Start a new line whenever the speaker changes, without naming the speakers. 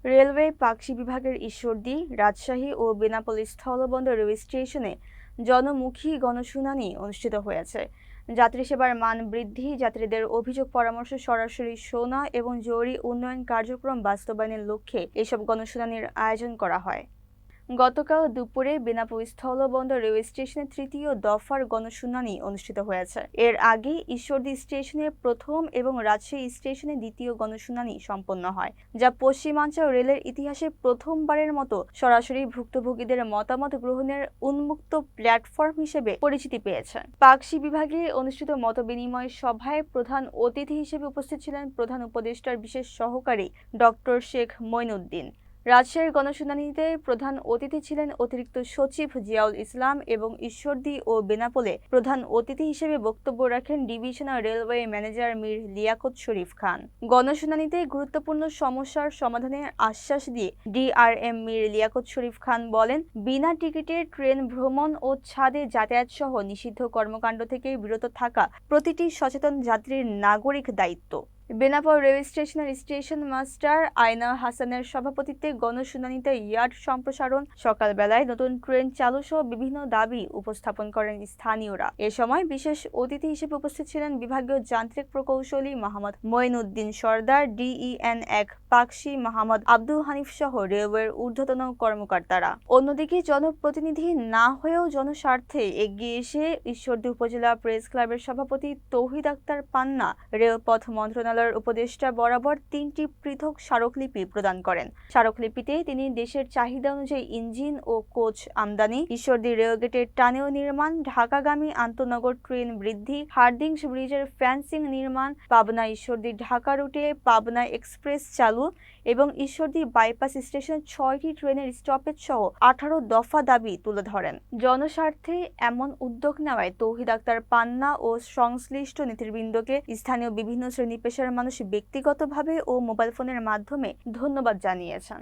Railway Pakshi বিভাগের ঈশ্বরদী, রাজশাহী ও বেনাপোল স্থলবন্দর railway স্টেশনে জনমুখী গণশুনানি অনুষ্ঠিত হয়েছে। যাত্রী সেবার মান বৃদ্ধি, যাত্রীদের অভিযোগ পরামর্শ সরাসরি শোনা এবং জরুরি উন্নয়ন কার্যক্রম বাস্তবায়নের লক্ষ্যে এসব গণশুনানির আয়োজন করা হয়। গতকাল দুপুরে বেনাপোল স্থলবন্দর রেলওয়ে স্টেশনে তৃতীয় দফার গণশুনানি অনুষ্ঠিত হয়েছে। এর আগে ঈশ্বরদী স্টেশনে প্রথম এবং রাজশাহী স্টেশনে দ্বিতীয় গণশুনানি সম্পন্ন হয়, যা পশ্চিমাঞ্চল রেলের ইতিহাসে প্রথমবারের মতো সরাসরি ভুক্তভোগীদের মতামত গ্রহণের উন্মুক্ত প্ল্যাটফর্ম হিসেবে পরিচিতি পেয়েছে। পাকশি বিভাগে অনুষ্ঠিত মতবিনিময় সভায় প্রধান অতিথি হিসেবে উপস্থিত ছিলেন প্রধান উপদেষ্টার বিশেষ সহকারী ডক্টর শেখ মঈনুদ্দিন। রাজশাহীর গণশুনানিতে প্রধান অতিথি ছিলেন অতিরিক্ত সচিব জিয়াউল ইসলাম এবং ঈশ্বরদী ও বেনাপোলে প্রধান অতিথি হিসেবে বক্তব্য রাখেন divisional railway manager Mir Liaquat Sharif Khan. গণশুনানিতে গুরুত্বপূর্ণ সমস্যার সমাধানের আশ্বাস দিয়ে ডিআরএম মীর লিয়াকত শরীফ খান বলেন, বিনা টিকিটে ট্রেন ভ্রমণ ও ছাদে যাতায়াত সহ নিষিদ্ধ কর্মকাণ্ড থেকে বিরত থাকা প্রতিটি সচেতন যাত্রীর নাগরিক দায়িত্ব। বেনাপোল রেলওয়ে স্টেশনের স্টেশন মাস্টার আয়না হাসানের সভাপতিত্বে গণশুনানিতে ইয়ার্ড সম্প্রসারণ, সকালবেলায় নতুন ট্রেন চালু সহ বিভিন্ন দাবি উপস্থাপন করেন স্থানীয়রা। এ সময় বিশেষ অতিথি হিসেবে উপস্থিত ছিলেন বিভাগীয় যান্ত্রিক প্রকৌশলী মোহাম্মদ মঈনুদ্দিন সরদার, ডিইএন ১ পাকশি মোহাম্মদ আব্দুল হানিফ সহ রেলওয়ের ঊর্ধ্বতন কর্মকর্তারা। অন্যদিকে জনপ্রতিনিধি না হয়েও জনস্বার্থে এগিয়ে এসে ঈশ্বরদী উপজেলা প্রেস ক্লাবের সভাপতি তৌহিদ আক্তার পান্না রেলপথ মন্ত্রণালয় উপদেষ্টা বরাবর ৩টি পৃথক স্মারকলিপি প্রদান করেন। স্মারকলিপিতে তিনি দেশের চাহিদা অনুযায়ী ইঞ্জিন ও কোচ আমদানি, ঈশ্বরদী রেলগেটের টানেল নির্মাণ, ঢাকাগামী আন্তনগর ট্রেন বৃদ্ধি, হার্ডিঞ্জ ব্রিজের ফেন্সিং নির্মাণ, পাবনা ঈশ্বরদী ঢাকা রুটে পাবনা এক্সপ্রেস চালু এবং ঈশ্বরদী বাইপাস স্টেশনে ৬টি ট্রেনের স্টপেজ সহ ১৮ দফা দাবি তুলে ধরেন। জনস্বার্থে এমন উদ্যোগ নেওয়ায় তৌহিদ আক্তার পান্না ও সংশ্লিষ্ট নেতৃবৃন্দকে স্থানীয় বিভিন্ন শ্রেণী পেশার মানুষ ব্যক্তিগতভাবে ও মোবাইল ফোনের মাধ্যমে ধন্যবাদ জানিয়েছেন।